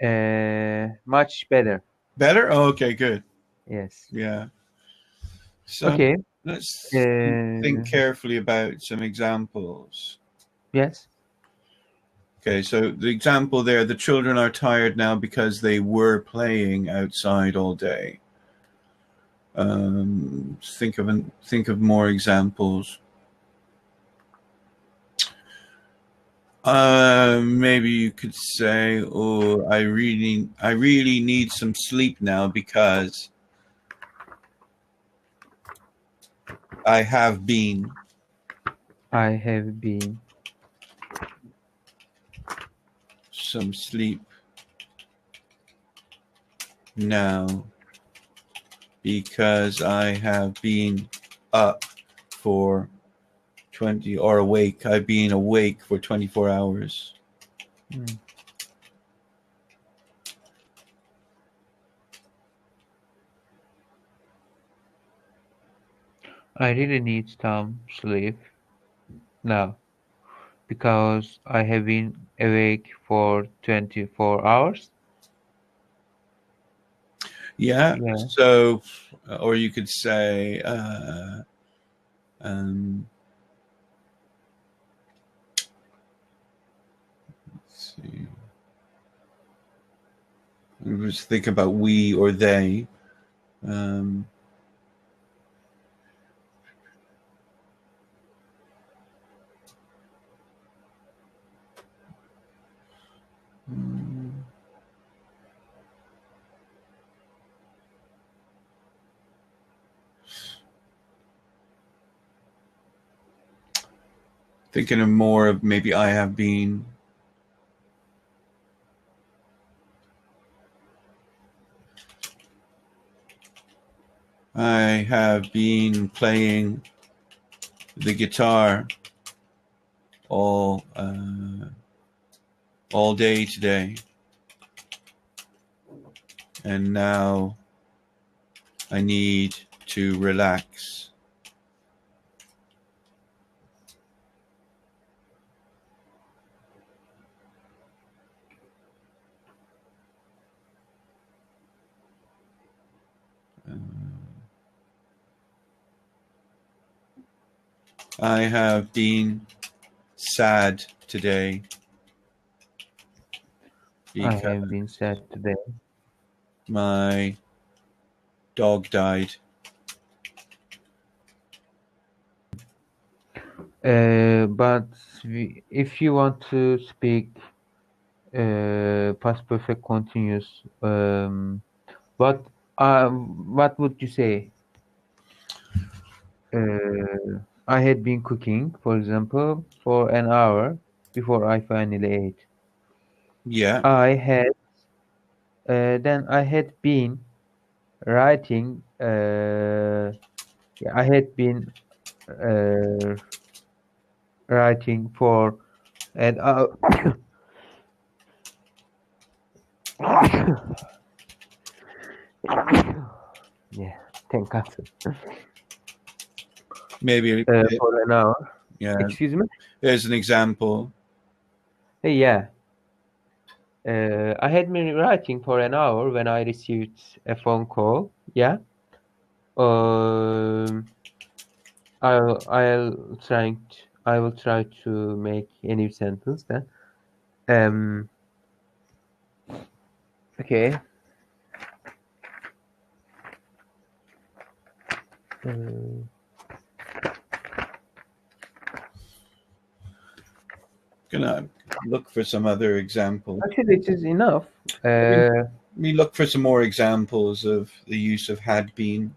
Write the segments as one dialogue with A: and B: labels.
A: Much better.
B: Better? Oh, okay, good.
A: Yes.
B: Yeah. So
A: Okay.
B: let's think carefully about some examples.
A: Yes.
B: Okay, so the example there, the children are tired now because they were playing outside all day. Think of more examples. Maybe you could say, "Oh, I really need some sleep now because I have been some sleep now because I have been up for 20 or awake. I've been awake for 24 hours."
A: I really need some sleep now because I have been awake for 24 hours.
B: Yeah. So, or you could say, let's see. Let's think about we or they. Thinking of more of maybe I have been. I have been playing the guitar all day today, and now I need to relax. I have been sad today.
A: I have been sad today.
B: My dog died.
A: But if you want to speak past perfect continuous, what would you say? I had been cooking, for example, for an hour before I finally ate.
B: Yeah.
A: Then I had been writing. I had been writing for an hour. Yeah, thank God.
B: Maybe
A: for an hour.
B: Yeah.
A: Excuse me?
B: There's an example.
A: Yeah. I had been writing for an hour when I received a phone call. Yeah. I will try to make a new sentence then. Okay.
B: Gonna look for some other examples.
A: Actually, it is enough.
B: We look for some more examples of the use of had been.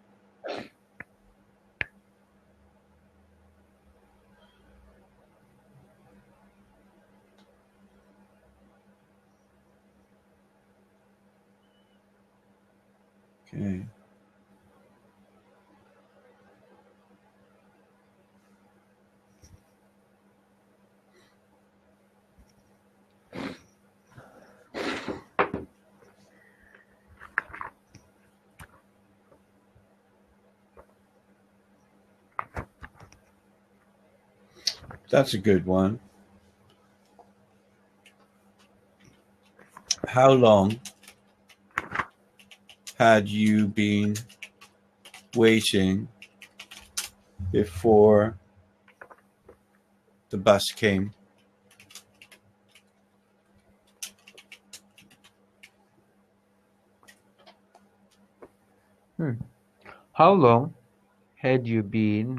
B: Okay. That's a good one. How long had you been waiting before the bus came?
A: How long had you been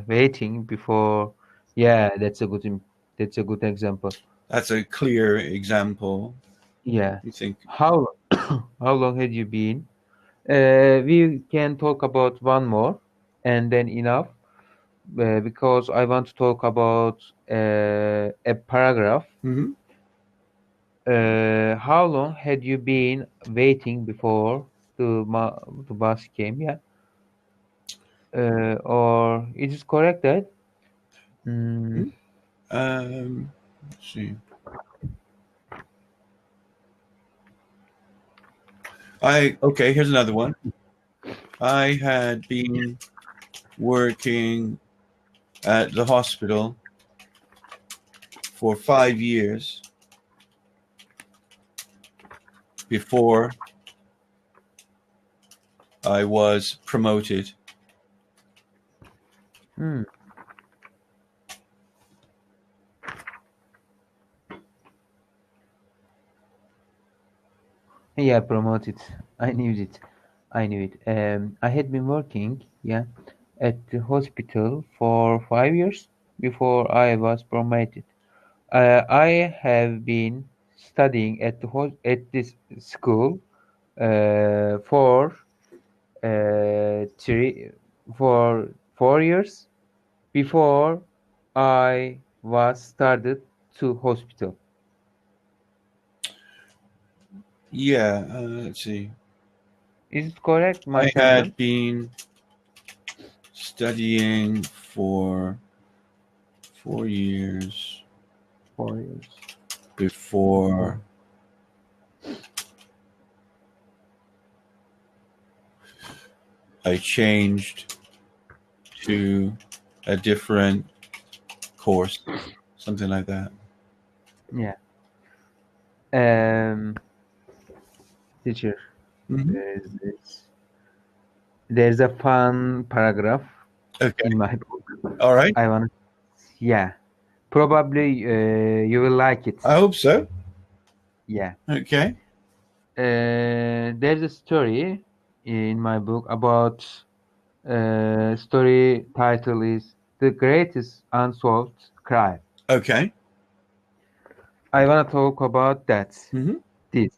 A: waiting before? Yeah, that's a good example.
B: That's a clear example.
A: Yeah.
B: You think?
A: How how long had you been? We can talk about one more and then enough, because I want to talk about a paragraph.
B: Mm-hmm.
A: How long had you been waiting before the bus came? Yeah. Or it is correct that?
B: Let's see. Okay, here's another one. I had been working at the hospital for 5 years before I was promoted.
A: Yeah, promoted. I knew it. I knew it. I had been working, yeah, at the hospital for 5 years before I was promoted. I have been studying at this school for three for 4 years before I was started to hospital.
B: Yeah, let's see.
A: Is it correct, my
B: I
A: sentence?
B: had been studying for 4 years
A: 4 years.
B: before I changed to a different course, something like that.
A: Yeah. Teacher,
B: Mhm.
A: there's a fun paragraph
B: Okay.
A: in my book.
B: All right.
A: I want to, yeah. Probably you will like it.
B: I hope so.
A: Yeah.
B: Okay.
A: There's a story in my book about story title is The Greatest Unsolved Crime.
B: Okay.
A: I want to talk about that.
B: Mhm.
A: This.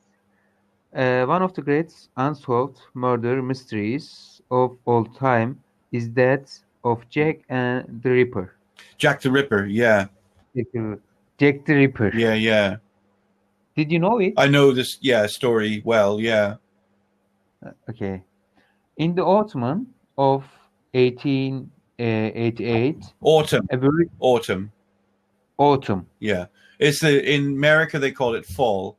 A: One of the greatest unsolved murder mysteries of all time is that of Jack and the Ripper.
B: Jack the Ripper. Yeah.
A: Jack the Ripper.
B: Yeah. Yeah.
A: Did you know it?
B: I know this. Yeah, story well. Yeah.
A: Okay. In the autumn of 1888,
B: Autumn.
A: a very
B: Autumn.
A: autumn,
B: Yeah. It's in America they call it fall.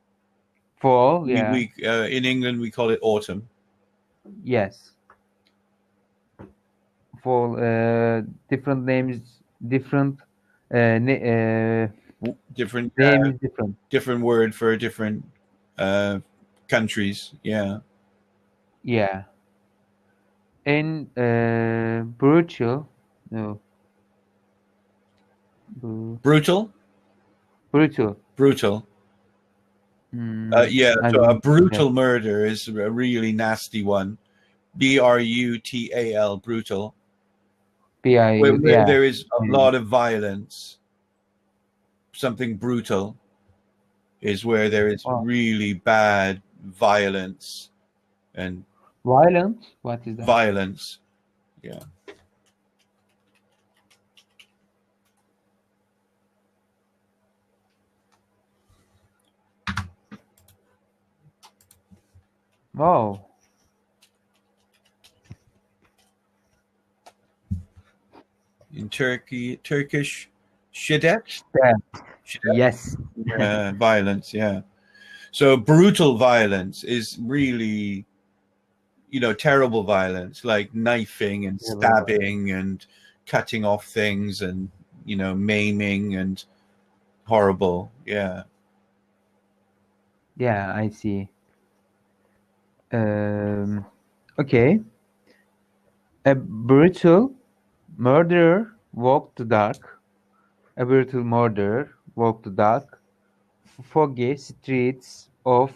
A: fall, yeah,
B: We in England we call it autumn.
A: yes, fall. Different names, different
B: Different
A: name is different.
B: different word for different countries. Yeah.
A: Yeah, and brutal, no,
B: Brutal.
A: brutal.
B: Brutal. Yeah.
A: I
B: So a
A: don't know.
B: brutal murder is a really nasty one. Brutal. Brutal. Where
A: Yeah,
B: there is a lot of violence. Something brutal is where there is
A: wow.
B: really bad violence and
A: Violent. What is that?
B: violence. Yeah.
A: Wow.
B: In Turkish, shiddet.
A: Yeah.
B: Shiddet?
A: Yes.
B: Violence. Yeah. So brutal violence is really, terrible violence, like knifing and stabbing and cutting off things and, maiming and horrible. Yeah.
A: Yeah, I see. Okay. A brutal murderer walked the dark. A brutal murderer walked the dark, foggy streets of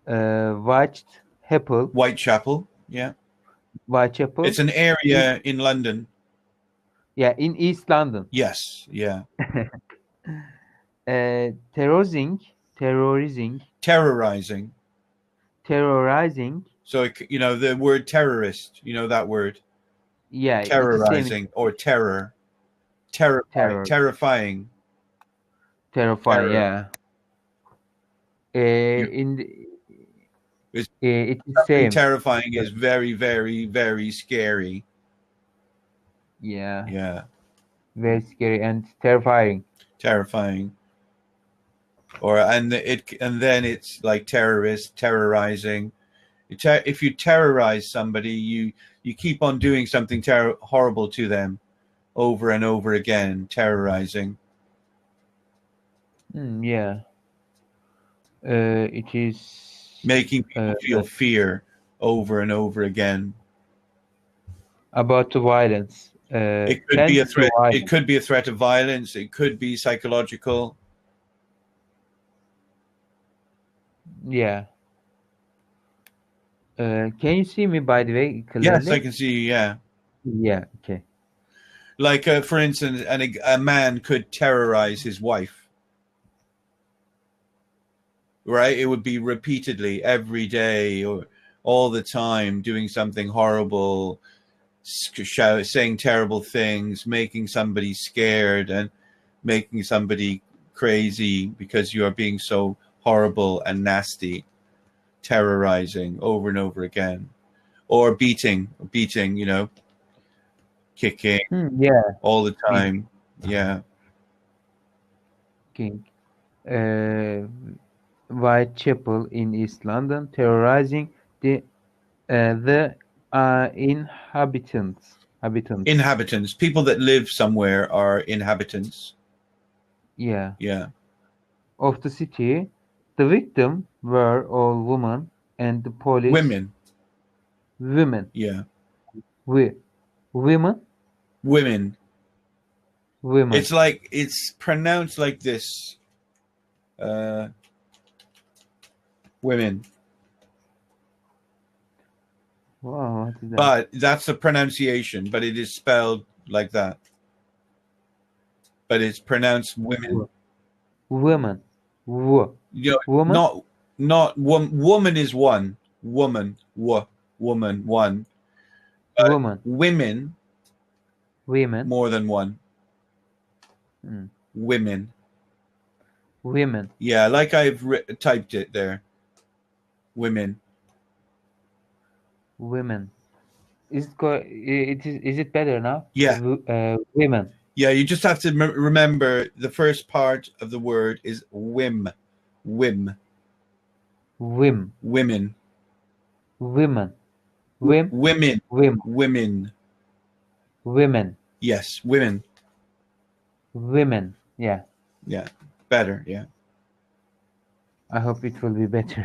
A: Whitechapel.
B: Whitechapel. Yeah.
A: Whitechapel.
B: It's an area in London.
A: Yeah, in East London.
B: Yes. Yeah.
A: Terrorizing,
B: Terrorizing.
A: terrorizing.
B: So, the word terrorist, that word,
A: Yeah, it's the same.
B: terrorizing or terror,
A: Terror,
B: terrifying.
A: terrifying.
B: Terror.
A: Yeah.
B: Yeah.
A: In the,
B: It's
A: it's the
B: something
A: same.
B: terrifying is very, very, very scary.
A: Yeah,
B: Yeah.
A: very scary and terrifying.
B: Terrifying. And then it's like terrorist, terrorizing. If you terrorize somebody, you keep on doing something horrible to them over and over again, terrorizing.
A: Yeah. It is
B: Making people feel fear over and over again.
A: about the violence.
B: It could be a threat. It could be a threat of violence. It could be psychological.
A: Yeah. Can you see me, by the way, clearly?
B: Yes, I can see. Yeah.
A: Yeah. Okay.
B: Like, for instance, a man could terrorize his wife. Right? It would be repeatedly, every day, or all the time, doing something horrible, saying terrible things, making somebody scared, and making somebody crazy because you are being so horrible and nasty, terrorizing over and over again. Or beating, kicking,
A: Yeah.
B: all the time. Yeah.
A: King. Whitechapel in East London, terrorizing the inhabitants.
B: Inhabitants, people that live somewhere are inhabitants.
A: Yeah.
B: Yeah.
A: Of the city. The victim were all women, and the police.
B: Women.
A: Yeah.
B: Women.
A: Women.
B: It's like, it's pronounced like this. Women.
A: Wow, what is that?
B: But that's the pronunciation, but it is spelled like that. But it's pronounced women.
A: Women. Woman.
B: Not woman is one. Woman. Woman one.
A: Woman.
B: Women. More than one. Women. Yeah, like I've typed it there. Women. Is it better now?
A: Yeah. Women.
B: Yeah, you just have to remember the first part of the word is whim. Women.
A: Women.
B: Yes, women.
A: Yeah.
B: Yeah, better. Yeah.
A: I hope it will be better.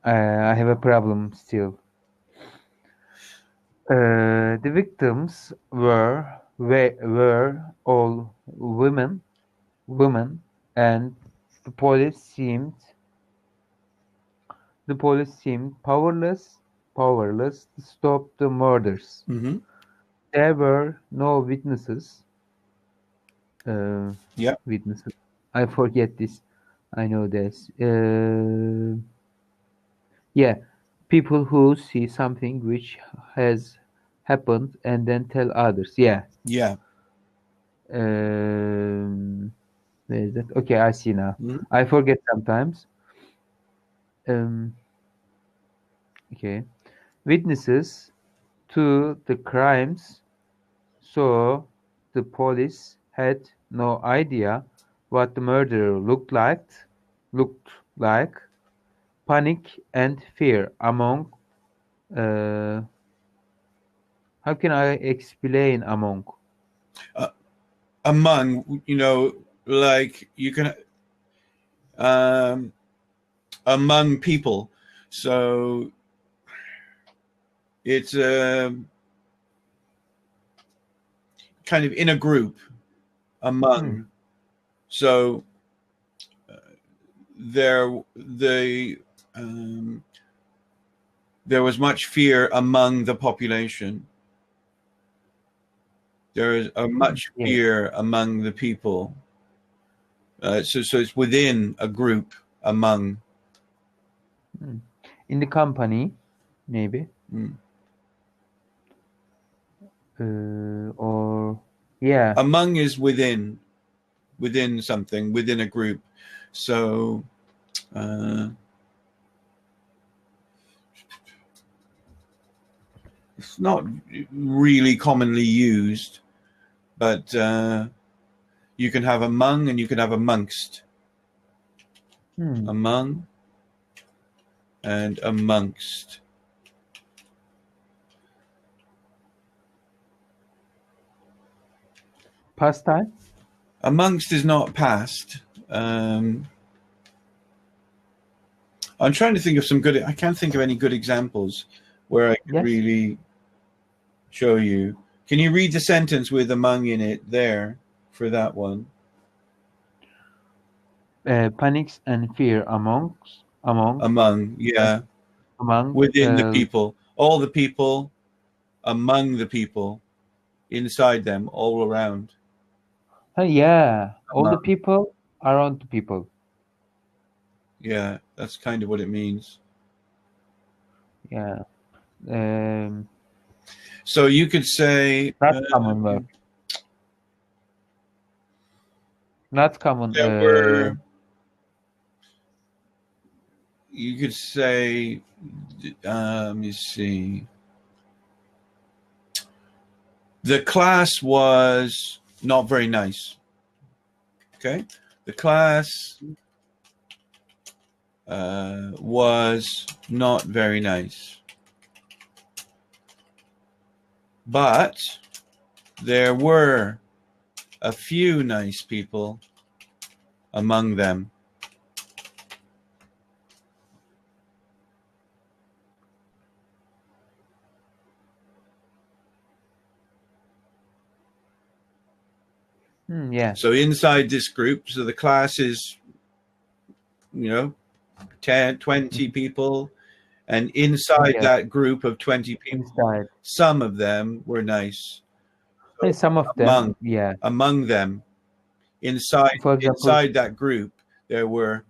A: I have a problem still. The victims were all women, and the police seemed powerless to stop the murders.
B: Mm-hmm.
A: There were no witnesses. Witnesses. I forget this. I know this. Yeah, people who see something which has happened and then tell others. Yeah.
B: Yeah.
A: Where is that? Okay, I see now.
B: Mm-hmm.
A: I forget sometimes. Okay. Witnesses to the crimes, so the police had no idea what the murderer looked like. Panic and fear among. How can I explain among?
B: Among, like you can. among people. So it's kind of in a group among. So there was much fear among the population. There is much fear among the people. So it's within a group, among.
A: In the company, maybe. Or
B: among is within something, within a group. So it's not really commonly used, but you can have among and you can have amongst. Among and amongst.
A: Past time?
B: Amongst is not past. I'm trying to think of some good. I can't think of any good examples where I can really show you. Can you read the sentence with among in it there for that one?
A: Panics and fear among,
B: yeah.
A: Among
B: within the people, all the people, among the people, inside them, all around.
A: All the people around the people.
B: Yeah, that's kind of what it means.
A: Yeah.
B: So you could say
A: not common word. Not common.
B: There were. You could say. Let me see. The class was not very nice. Okay, the class was not very nice. But there were a few nice people among them. So inside this group, so the class is, 10, 20 people. And inside that group of 20 people, some of them were nice. So
A: some of them,
B: among them, inside that group, there were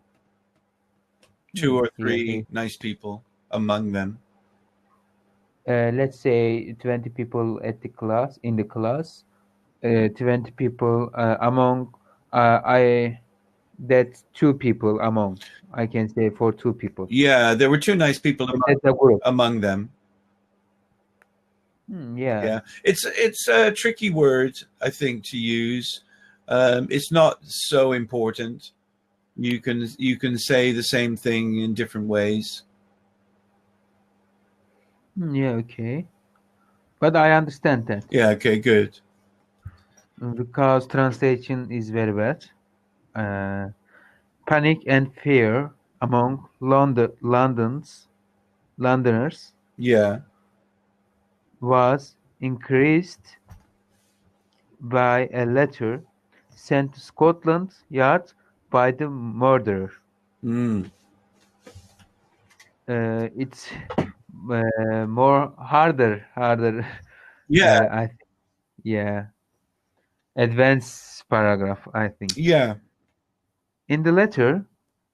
B: 2 or 3 nice people among them.
A: Let's say 20 people in the class. 20 people among. That's 2 people among. I can say for 2 people.
B: Yeah, there were 2 nice people among them. Yeah. It's a tricky word, I think, to use. It's not so important. You can say the same thing in different ways.
A: Okay. But I understand that.
B: Yeah, okay, good.
A: Because translation is very bad. Panic and fear among Londoners was increased by a letter sent to Scotland Yard by the murderer. It's more harder.
B: Yeah.
A: Advanced paragraph, I think.
B: Yeah.
A: In the letter,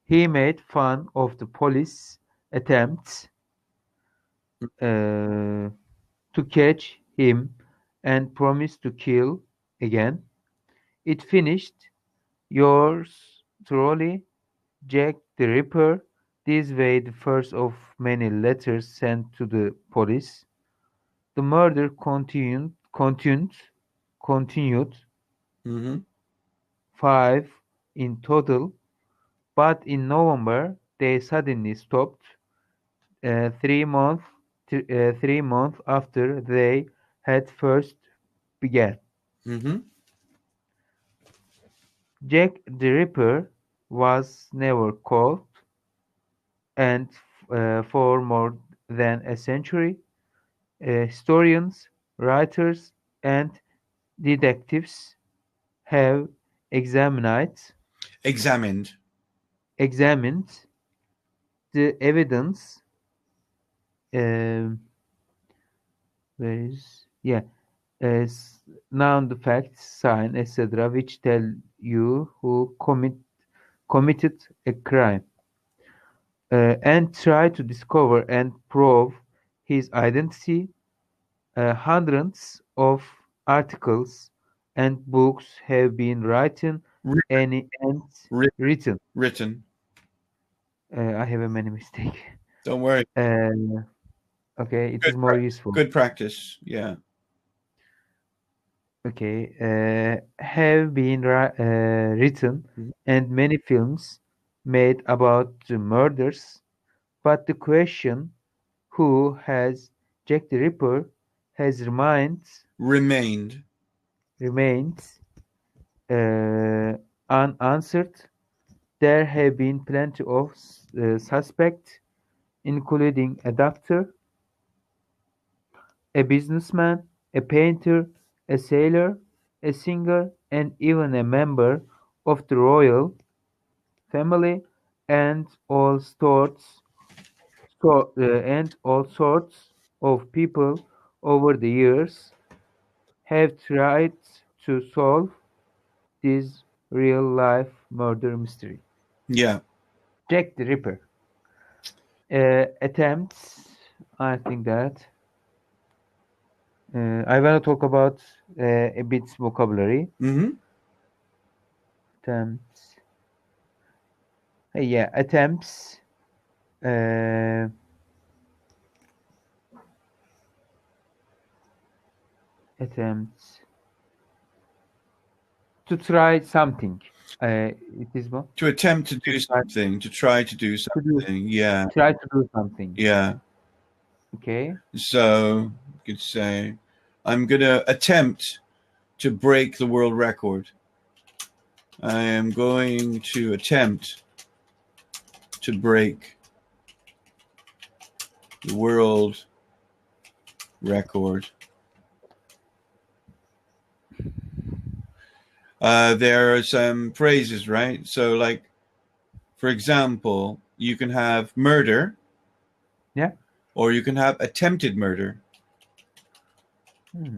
A: he made fun of the police attempts to catch him and promised to kill again. It finished, yours truly, Jack the Ripper. This way the first of many letters sent to the police. The murder continued. 5 in total, but in November they suddenly stopped. 3 months after they had first began. Jack the Ripper was never called, and for more than a century, historians, writers, and detectives have examined
B: Examined.
A: examined the evidence. Um, where is known the facts, sign, etc., which tell you who committed a crime, and try to discover and prove his identity. Hundreds of articles and books have been written and
B: Writ-
A: written.
B: Written.
A: I have a many mistake.
B: Don't worry.
A: Okay, it
B: Good,
A: is more useful.
B: good practice. Yeah.
A: Okay, have been written and many films made about the murders, but the question who has Jack the Ripper has
B: Remained.
A: remains unanswered. There have been plenty of suspects, including a doctor, a businessman, a painter, a sailor, a singer, and even a member of the royal family, and all sorts of people over the years have tried to solve this real-life murder mystery.
B: Yeah.
A: Jack the Ripper. Attempts, I think that. I want to talk about a bit vocabulary.
B: Mm-hmm.
A: Attempts. Yeah, attempts. Uh, attempts to try something. It is what?
B: To attempt to do
A: try
B: something, to try to do something. Yeah.
A: try to do something.
B: Yeah.
A: Okay.
B: So you could say, I'm going to attempt to break the world record. I am going to attempt to break the world record. There are some phrases, right? So, like, for example, you can have murder.
A: Yeah.
B: Or you can have attempted murder.
A: Hmm.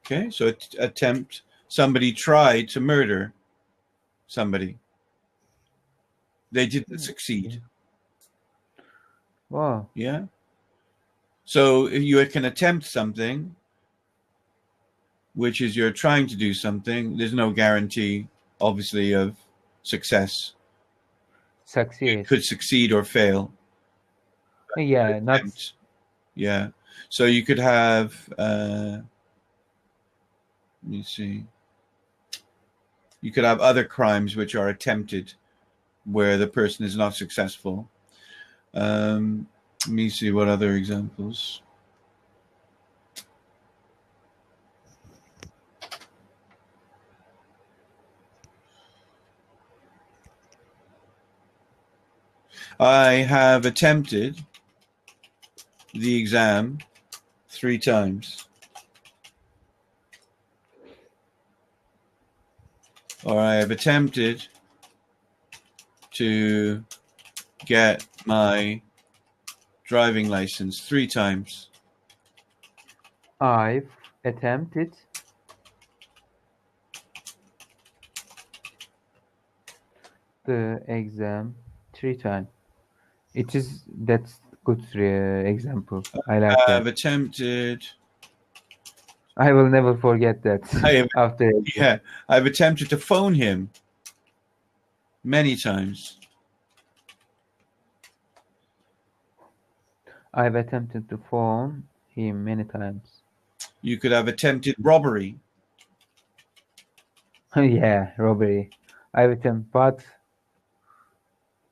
B: Okay, so attempt, somebody tried to murder somebody. They didn't succeed.
A: Wow.
B: Yeah. So if you can attempt something, which is you're trying to do something, there's no guarantee, obviously, of success.
A: Success.
B: It could succeed or fail.
A: Yeah, not.
B: Attempt. Yeah. So you could have, let me see. You could have other crimes which are attempted, where the person is not successful. Let me see what other examples. I have attempted the exam 3 times. Or I have attempted to get my driving license 3 times.
A: I've attempted the exam 3 times. That's good example. I like
B: I've
A: that.
B: attempted.
A: I will never forget that. After
B: Yeah, I've attempted to phone him many times.
A: I've attempted to phone him many times.
B: You could have attempted robbery.
A: Yeah, robbery. I've attempted, but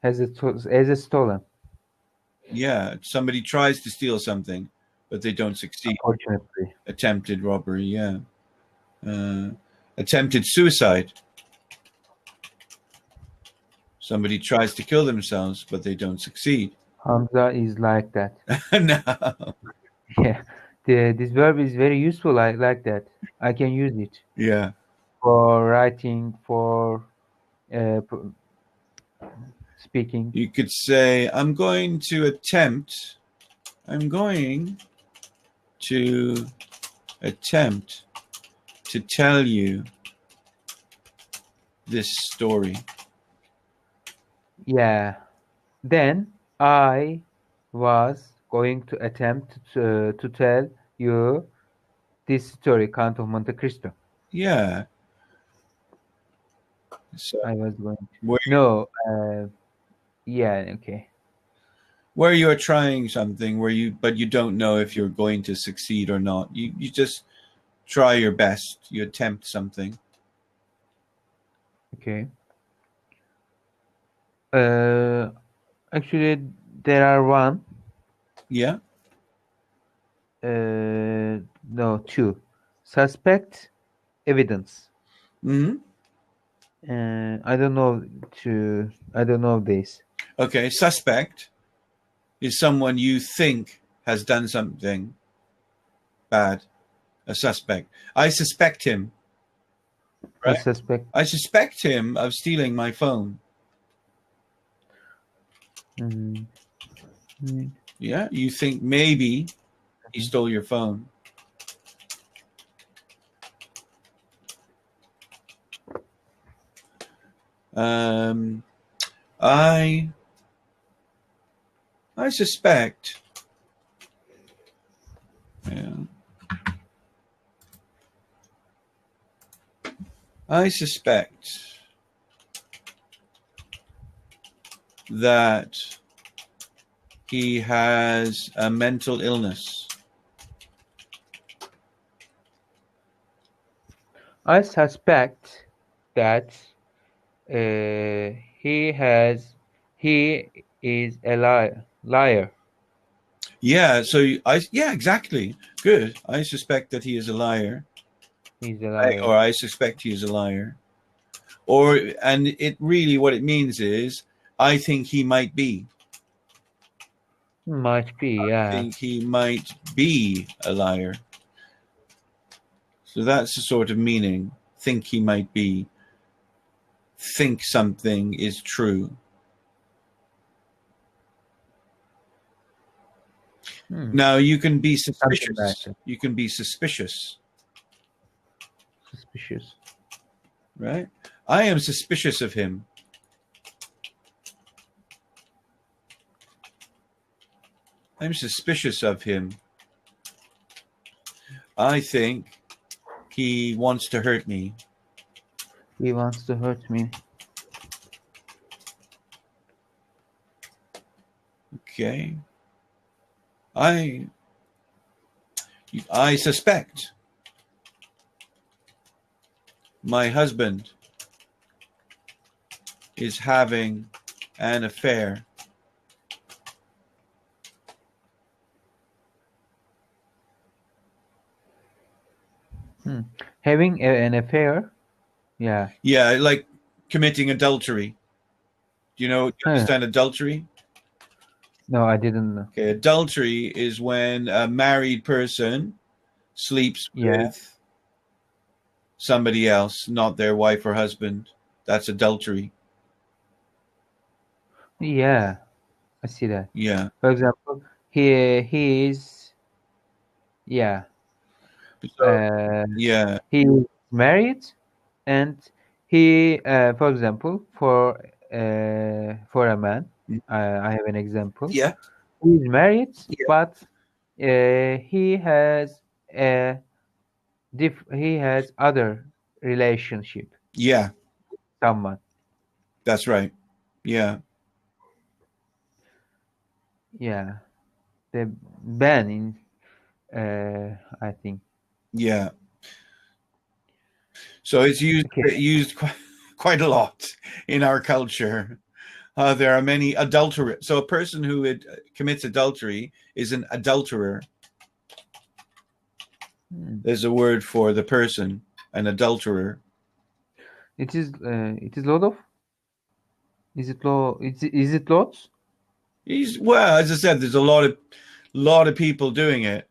A: has it stolen?
B: Yeah, somebody tries to steal something, but they don't succeed.
A: Unfortunately.
B: Attempted robbery, yeah. Attempted suicide. Somebody tries to kill themselves, but they don't succeed.
A: Hamza is like that.
B: No.
A: Yeah, this verb is very useful. I like that. I can use it
B: Yeah.
A: for writing, for uh, p- speaking.
B: You could say, I'm going to attempt to tell you this story.
A: Yeah. Then I was going to attempt to tell you this story, Count of Monte Cristo.
B: Yeah. So
A: I was going to.
B: where,
A: No. Yeah. Okay.
B: where you are trying something but you don't know if you're going to succeed or not. You just try your best. You attempt something.
A: Okay. Actually, there are one.
B: Yeah.
A: No, two. Suspect, evidence.
B: Mm-hmm.
A: I don't know I don't know this.
B: Okay. Suspect is someone you think has done something bad. A suspect. I suspect him.
A: I
B: Right?
A: suspect.
B: I suspect him of stealing my phone.
A: Mm,
B: Yeah. You think maybe he stole your phone. I suspect. Yeah. I suspect that he has a mental illness.
A: I suspect that he is a liar.
B: Yeah. So yeah, exactly. Good. I suspect that he is a liar.
A: He's a liar.
B: Or I suspect he is a liar. And it really, what it means is, I think he might be.
A: Might be,
B: I
A: yeah.
B: think he might be a liar. So that's the sort of meaning. Think he might be. Think something is true. Now you can be suspicious.
A: Like that.
B: You can be suspicious.
A: Suspicious.
B: Right? I am suspicious of him. I'm suspicious of him. I think he wants to hurt me.
A: He wants to hurt me.
B: Okay. I suspect my husband is having an affair.
A: Having an affair? Yeah.
B: Yeah, like committing adultery. Do you understand adultery?
A: No, I didn't know.
B: Okay, adultery is when a married person sleeps with somebody else, not their wife or husband. That's adultery.
A: Yeah, I see that.
B: Yeah.
A: For example, he is, yeah.
B: So, yeah.
A: He is married, and he, for example, for a man, I have an example.
B: Yeah.
A: He is married, but he has he has other relationship.
B: Yeah.
A: Someone.
B: That's right. Yeah.
A: Yeah. The ban in, I think.
B: Yeah. So it's used quite a lot in our culture. There are many adulterers. So a person who commits adultery is an adulterer. There's a word for the person, an adulterer.
A: It is a lot of. Is it low? Is it lots?
B: Well, as I said, there's a lot of people doing it,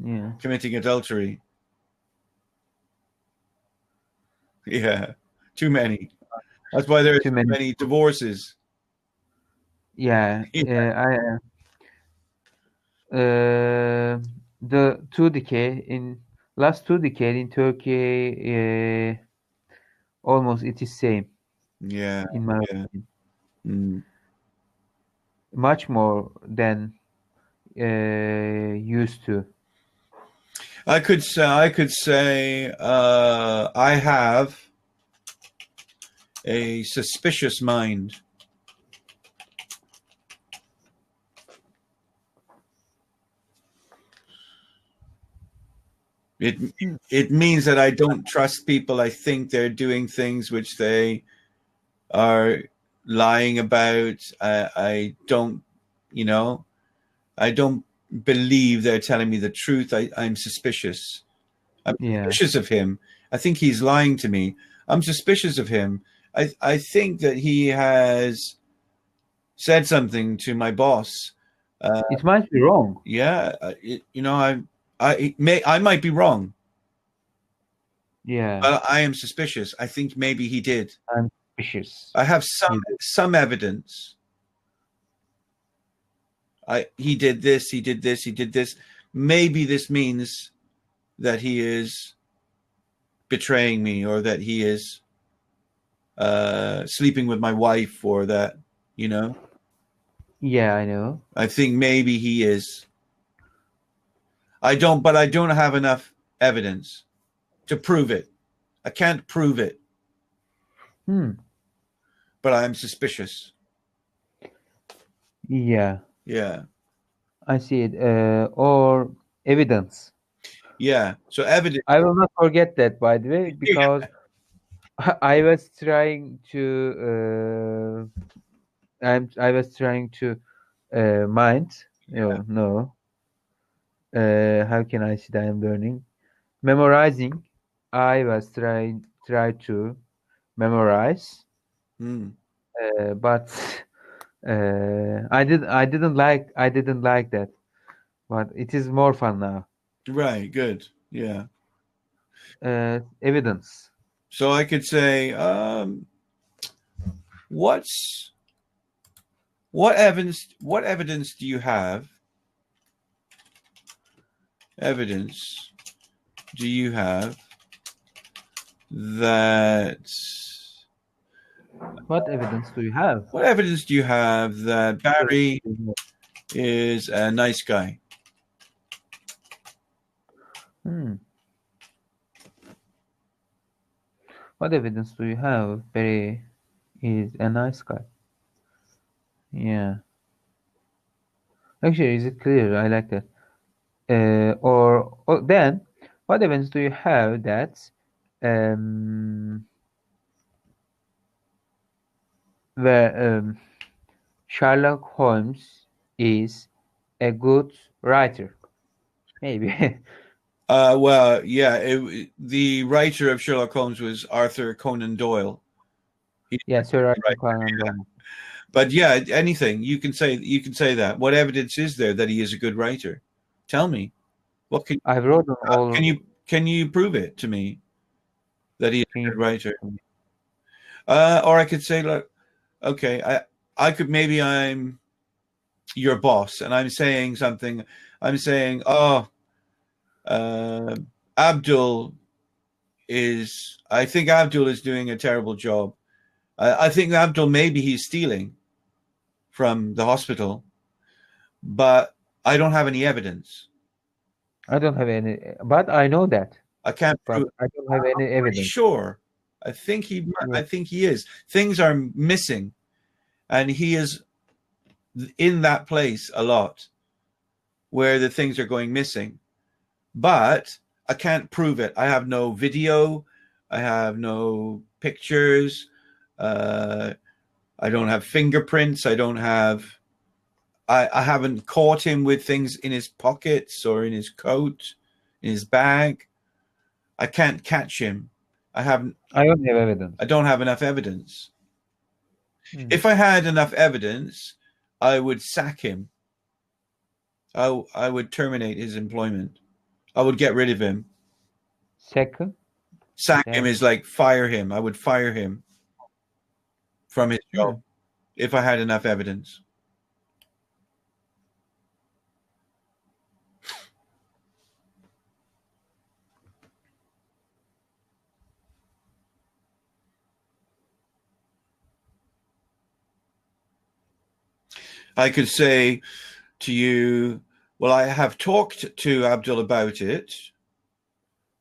A: Yeah.
B: committing adultery. Yeah, too many. That's why there are
A: Too
B: so
A: many.
B: many divorces.
A: Yeah.
B: Yeah.
A: The last 2 decade in Turkey, almost it is same
B: Yeah,
A: in my
B: yeah.
A: opinion.
B: Mm.
A: Much more than used to.
B: I could say I have a suspicious mind. It means that I don't trust people. I think they're doing things which they are lying about. I don't, I don't believe they're telling me the truth. I'm suspicious. I'm
A: Yeah.
B: suspicious of him. I think he's lying to me. I'm suspicious of him. I think that he has said something to my boss.
A: It might be wrong.
B: Yeah, I might be wrong,
A: Yeah.
B: but I am suspicious. I think maybe he did.
A: I'm suspicious.
B: I have
A: You
B: some evidence. He did this, he did this, he did this. Maybe this means that he is betraying me, or that he is sleeping with my wife, or that,
A: Yeah, I know.
B: I think maybe he is. But I don't have enough evidence to prove it. I can't prove it, but I'm suspicious.
A: Yeah,
B: Yeah.
A: I see it. Or evidence.
B: Yeah. So evidence.
A: I will not forget that, by the way,
B: Yeah.
A: because I was trying to I was trying to mind. No. How can I say that I'm learning? Memorizing. I was try to memorize,
B: Hmm.
A: but I didn't like that. But it is more fun now.
B: Right. Good. Yeah.
A: Evidence.
B: So I could say, what evidence do you have? Evidence do you have that?
A: What evidence do you have?
B: What evidence do you have that Barry is a nice guy?
A: What evidence do you have Barry is a nice guy? Yeah. Actually, is it clear? I like that. Or then, what evidence do you have that Sherlock Holmes is a good writer? Maybe.
B: Well, yeah. The writer of Sherlock Holmes was Arthur Conan Doyle.
A: Yeah, Sir Arthur
B: Right.
A: Conan Doyle.
B: But yeah, anything you can say. You can say that. What evidence is there that he is a good writer? Tell me. What
A: I've written all.
B: can you prove it to me that he is
A: Can
B: a
A: you
B: good writer? Or I could say, look, okay, I could, maybe I'm your boss and I'm saying something. I'm saying, Abdul I think Abdul is doing a terrible job. I think Abdul, maybe he's stealing from the hospital, but I don't have any evidence.
A: I don't have any, but I know that.
B: I can't
A: But
B: prove.
A: I don't have any
B: Pretty
A: evidence.
B: sure. I think he is. Things are missing, and he is in that place a lot where the things are going missing. But I can't prove it. I have no video. I have no pictures. I don't have fingerprints. I haven't caught him with things in his pockets or in his coat, in his bag. I can't catch him. I don't have enough evidence. If I had enough evidence, I would sack him. I would terminate his employment. I would get rid of him.
A: Second.
B: Sack him is like fire him. I would fire him from his job if I had enough evidence. I could say to you, well, I have talked to Abdul about it,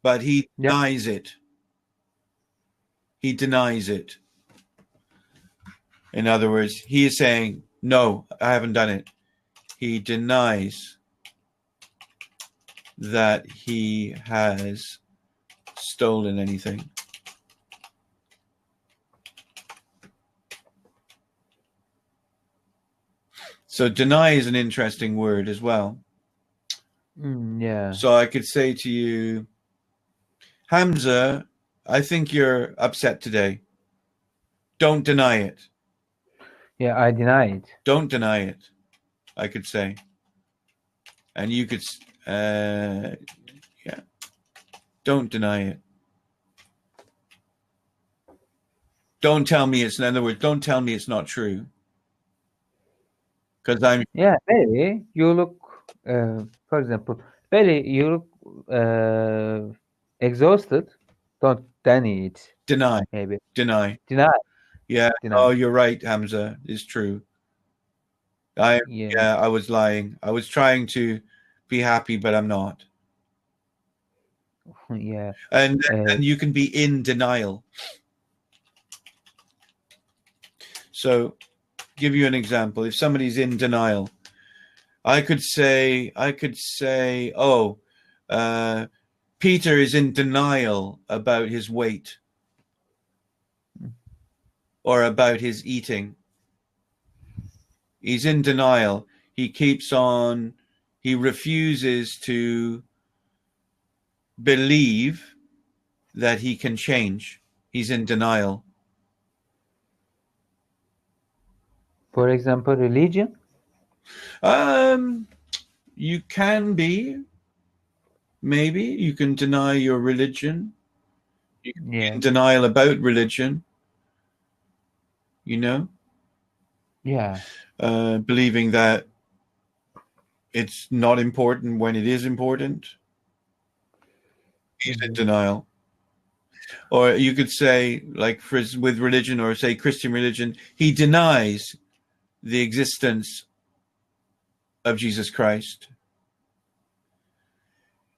B: but he denies it. He denies it. In other words, he is saying, no, I haven't done it. He denies that he has stolen anything. So deny is an interesting word as well.
A: Yeah.
B: So I could say to you, Hamza, I think you're upset today. Don't deny it.
A: Yeah, I deny it.
B: Don't deny it, I could say. And you could, don't deny it. Don't tell me it's, in other words, don't tell me it's not true. Because I'm...
A: Yeah, Belly, you look, for example, Belly, you look exhausted. Don't deny it.
B: Deny.
A: Maybe.
B: Deny.
A: Deny.
B: Yeah.
A: Deny.
B: Oh, you're right, Hamza. It's true. I was lying. I was trying to be happy, but I'm not.
A: Yeah.
B: And you can be in denial. So, give you an example. If somebody's in denial, I could say, oh, Peter is in denial about his weight or about his eating. He's in denial. He keeps on, he refuses to believe that he can change. He's in denial.
A: For example, religion?
B: You can be. Maybe you can deny your religion. You can be in denial about religion. You know?
A: Yeah.
B: Believing that it's not important when it is important. He's in denial. Or you could say, like with religion, or say Christian religion, he denies the existence of Jesus Christ.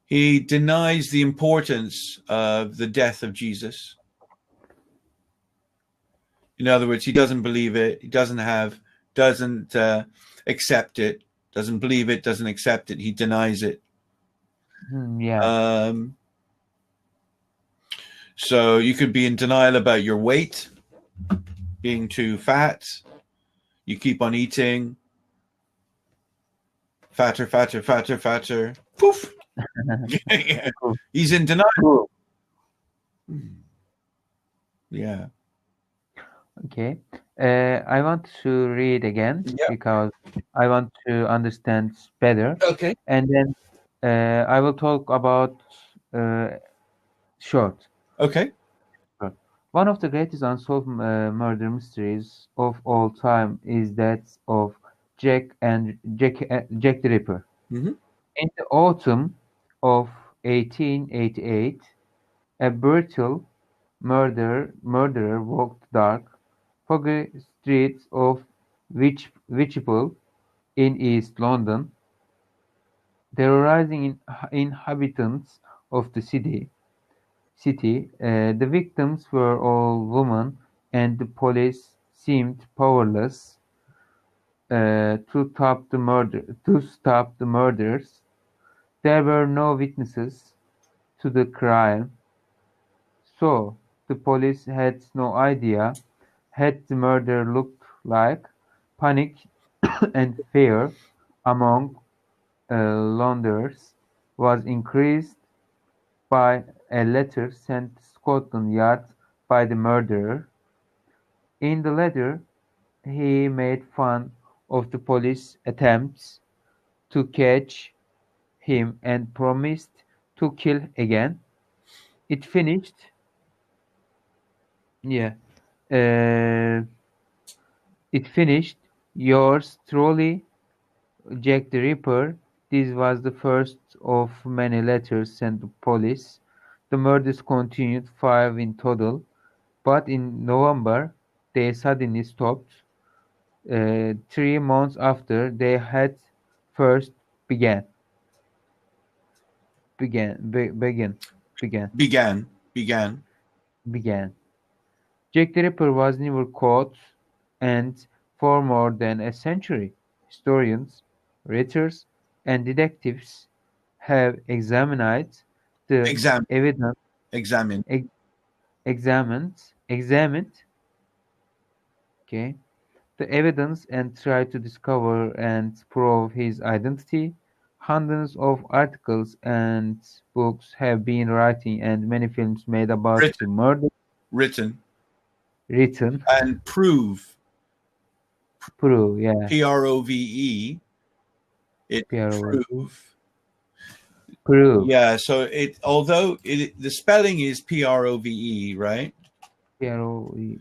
B: He denies the importance of the death of Jesus. In other words, he doesn't believe it. He doesn't accept it. Doesn't believe it. Doesn't accept it. He denies it.
A: Yeah.
B: So you could be in denial about your weight, being too fat. You keep on eating. Fatter, fatter, fatter, fatter. Poof. Yeah. He's in denial.
A: Cool.
B: Yeah.
A: Okay. I want to read again because I want to understand better.
B: Okay.
A: And then I will talk about short.
B: Okay.
A: One of the greatest unsolved murder mysteries of all time is that of Jack the Ripper.
B: Mm-hmm.
A: In the autumn of 1888, a brutal murderer walked dark, foggy streets of Whitechapel in East London, terrorizing inhabitants of the city. The victims were all women, and the police seemed powerless to stop the murders. There were no witnesses to the crime, so the police had no idea what the murder looked like. Panic and fear among Londoners was increased by a letter sent to Scotland Yard by the murderer. In the letter, He made fun of the police attempts to catch him and promised to kill again. It finished. Yeah. Uh, it finished. Yours truly, Jack the Ripper. This was the first of many letters sent to police. The murders continued, 5 in total, but in November they suddenly stopped. 3 months after they had first began. Began. Be, begin. Began.
B: Began.
A: Began. Jack the Ripper was never caught, and for more than a century, historians, writers, and detectives have examined the
B: Exam.
A: evidence,
B: Examine.
A: ex- examined, okay, the evidence and tried to discover and prove his identity. Hundreds of articles and books have been written and many films made about the
B: Written.
A: murder
B: Written.
A: written.
B: And prove.
A: Prove, yeah.
B: Prove. It
A: P-R-O-V.
B: prove.
A: Prove.
B: Yeah. So although the spelling is prove, right?
A: P-R-O-E.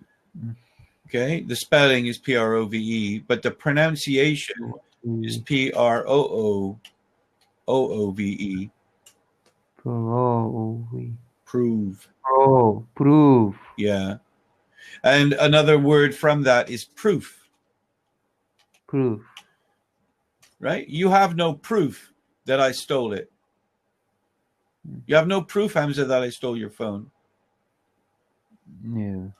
B: Okay. The spelling is prove, but the pronunciation is proove. Prove.
A: Prove.
B: Yeah. And another word from that is proof.
A: Proof.
B: Right? You have no proof that I stole it. You have no proof, Hamza, that I stole your phone.
A: No.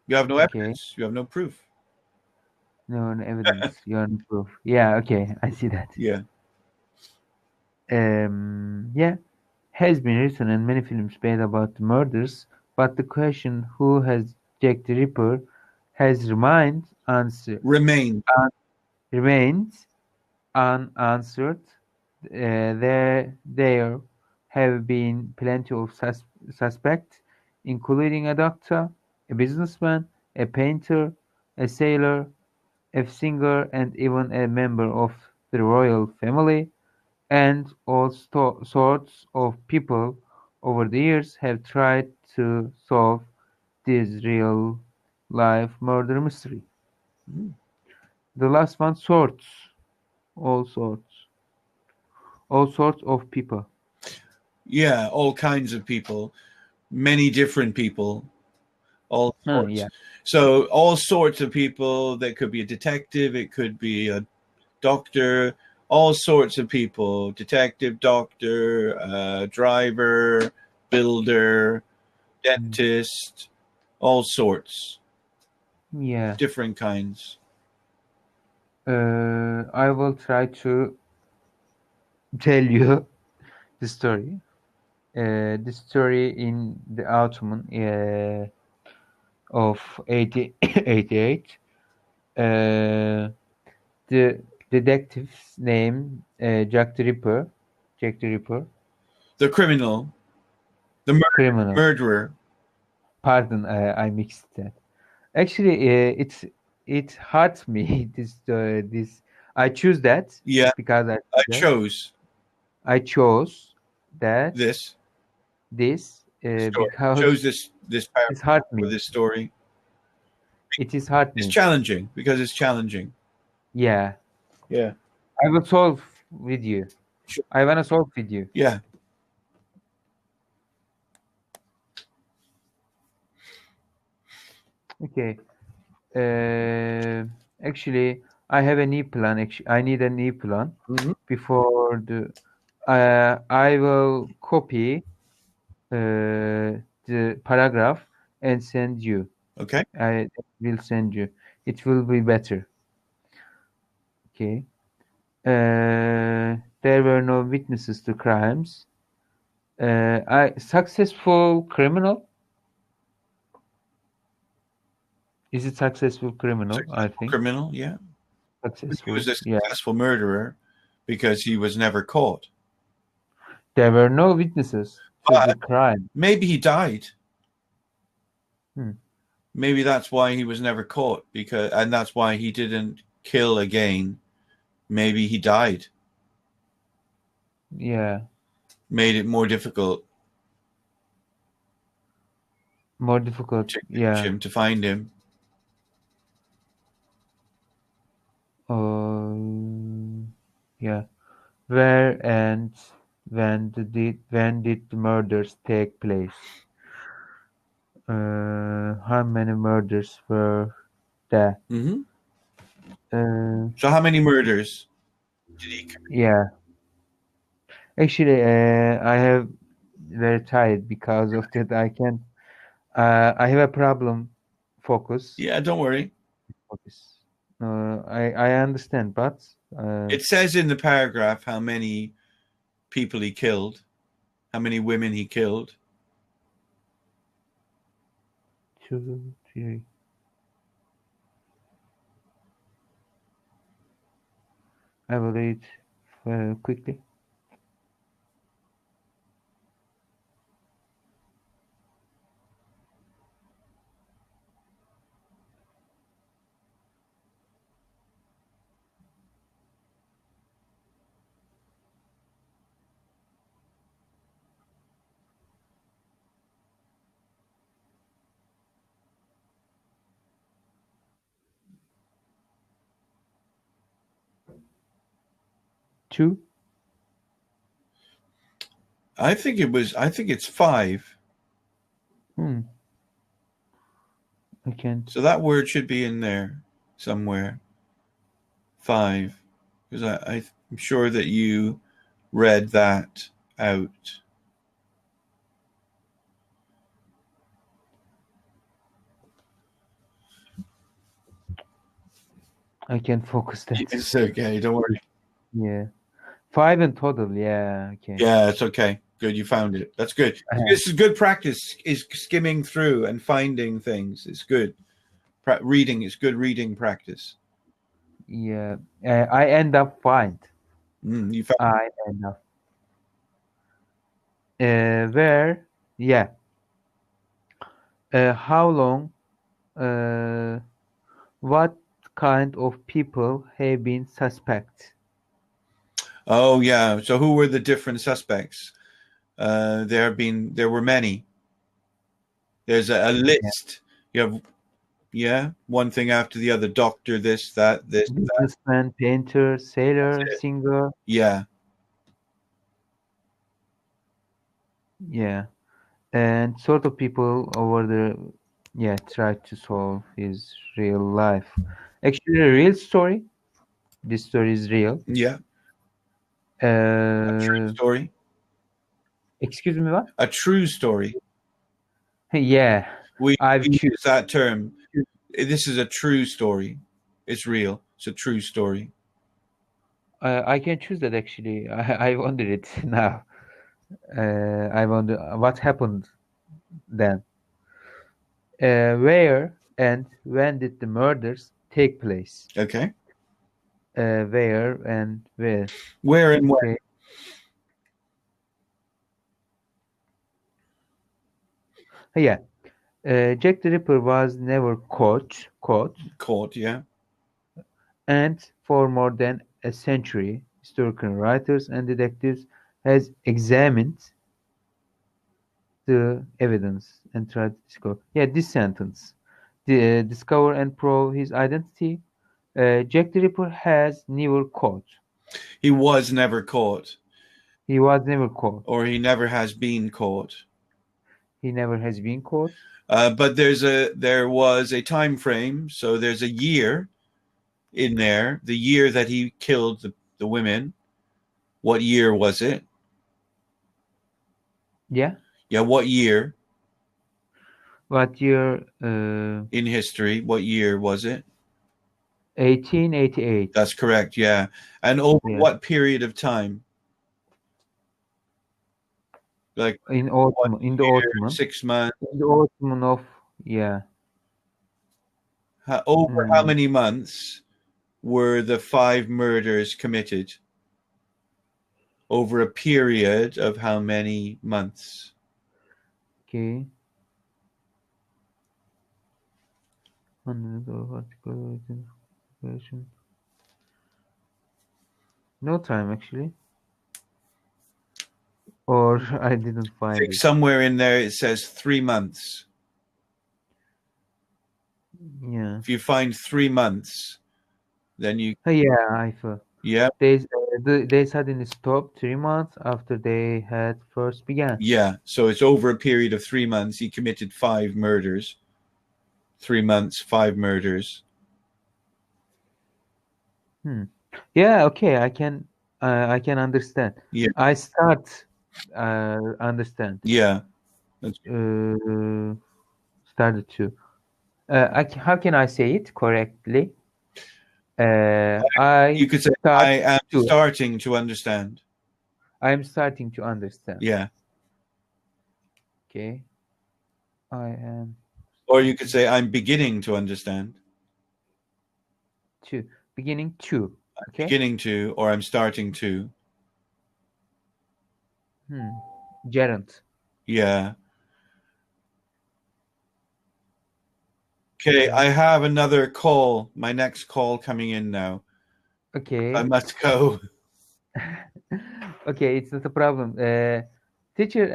B: You have no
A: Okay.
B: evidence. You have no proof.
A: No evidence. You're no proof. Yeah, okay. I see that.
B: Yeah.
A: Yeah. Has been written and many films made about the murders, but the question who has Jack the Ripper has remained
B: Remain.
A: unanswered. There have been plenty of suspects, including a doctor, a businessman, a painter, a sailor, a singer, and even a member of the royal family. And all sorts of people over the years have tried to solve this real-life murder mystery. The last one, all sorts of people.
B: Yeah, all kinds of people, many different people, all sorts.
A: Yeah.
B: So all sorts of people. That could be a detective. It could be a doctor. All sorts of people: detective, doctor, driver, builder, dentist, all sorts,
A: Yeah.
B: different kinds.
A: I will try to tell you the story. The story in the autumn of 88. The detective's name Jack the Ripper. Jack the Ripper.
B: The criminal, the
A: Criminal.
B: murderer.
A: Pardon, I mixed that. Actually, it hurt me. This I choose that.
B: Yeah,
A: Because
B: I chose
A: that
B: this story.
A: because
B: Chose this
A: it
B: paragraph
A: hurt
B: for
A: me.
B: this story.
A: It is hurt
B: It's
A: me.
B: challenging because it's challenging.
A: Yeah,
B: Yeah.
A: I will solve with you.
B: Sure.
A: I wanna solve with you.
B: Yeah.
A: Okay. Actually, I have a new plan. Actually, I need a new plan before the. I will copy the paragraph and send you.
B: Okay.
A: I will send you. It will be better. Okay. There were no witnesses to crimes. Successful criminal. Is it successful criminal? I think
B: Criminal, yeah. He
A: successful.
B: was a
A: Yeah.
B: successful murderer because he was never caught.
A: There were no witnesses to the crime.
B: Maybe he died.
A: Hmm.
B: Maybe that's why he was never caught, and that's why he didn't kill again. Maybe he died.
A: Yeah.
B: Made it more difficult
A: More difficult.
B: to catch
A: Yeah.
B: him, to find him.
A: Yeah. Where and when did the murders take place? How many murders were there?
B: Mm-hmm.
A: Uh,
B: So how many murders did he commit?
A: yeah. Actually, I have very tired because of that. I have a problem. Focus.
B: Yeah, don't worry.
A: Focus. I understand, but
B: It says in the paragraph how many people he killed, how many women he killed.
A: 2, 3. I will read quickly. Two.
B: I think it's 5.
A: I can't.
B: So that word should be in there somewhere. 5. Because I'm sure that you read that out.
A: I can't focus that.
B: It's okay, don't worry.
A: Yeah. 5 in total. Yeah. Okay.
B: Yeah, it's okay. Good, you found it. That's good. This is good practice, is skimming through and finding things. It's good. Reading is good reading practice.
A: Yeah. I end up find.
B: You found
A: I end up. Where? Yeah. How long? What kind of people have been suspect?
B: Oh yeah. So who were the different suspects? There were many. There's a list. You have one thing after the other. Doctor, this, that, this, that.
A: Businessman, painter, sailor, singer.
B: Yeah.
A: Yeah. And sort of people try to solve his real life. Actually, a real story. This story is real.
B: Yeah. A true story.
A: Excuse me, what?
B: A true story.
A: Yeah.
B: We use that term. This is a true story. It's real. It's a true story.
A: I can choose that actually. I wonder it now. I wonder what happened then. Where and when did the murders take place?
B: Okay.
A: Where and where?
B: Where and when?
A: Okay. Yeah. Jack the Ripper was never caught,
B: yeah.
A: and for more than a century, historical writers and detectives has examined the evidence and tried to discover. Yeah, this sentence. Discover and prove his identity. Jack the Ripper has never caught.
B: He was never caught.
A: He was never caught.
B: Or he never has been caught.
A: He never has been caught.
B: But there was a time frame, so there's a year in there. The year that he killed the women. What year was it?
A: Yeah.
B: Yeah, what year?
A: What year?
B: In history, what year was it?
A: 1888.
B: That's correct, yeah. And over what period of time? Like
A: in autumn, in the autumn.
B: 6 months.
A: In the autumn of
B: Over how many months were the 5 murders committed? Over a period of how many months?
A: Okay. Hundreds of articles. No time actually. Or I didn't
B: I
A: find
B: think
A: it.
B: somewhere in there it says 3 months.
A: Yeah.
B: If you find 3 months, then you
A: Oh, yeah, I saw.
B: yeah
A: They suddenly stopped 3 months after they had first began.
B: yeah. So it's over a period of 3 months. He committed 5 murders. 3 months, 5 murders.
A: Yeah, okay, I can understand.
B: Yeah.
A: I start understand.
B: Yeah.
A: Started to. How can I say it correctly?
B: You could say
A: start
B: I am
A: to.
B: starting to understand.
A: I'm starting to understand.
B: Yeah.
A: Okay. I am
B: Or you could say I'm beginning to understand.
A: beginning to. Okay.
B: Beginning to, or I'm starting to.
A: Gerund.
B: Yeah. Okay, I have another call. My next call coming in now.
A: Okay.
B: I must go.
A: Okay, it's not a problem. Teacher,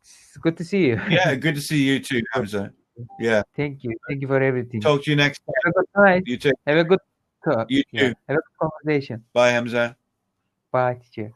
A: it's good to see you.
B: Yeah, good to see you too, Hamza. Yeah.
A: Thank you. Thank you for everything.
B: Talk to you next time.
A: Have a good night.
B: You take
A: Have a good talk.
B: You too.
A: Yeah. Have a good conversation.
B: Bye, Hamza.
A: Bye, teacher.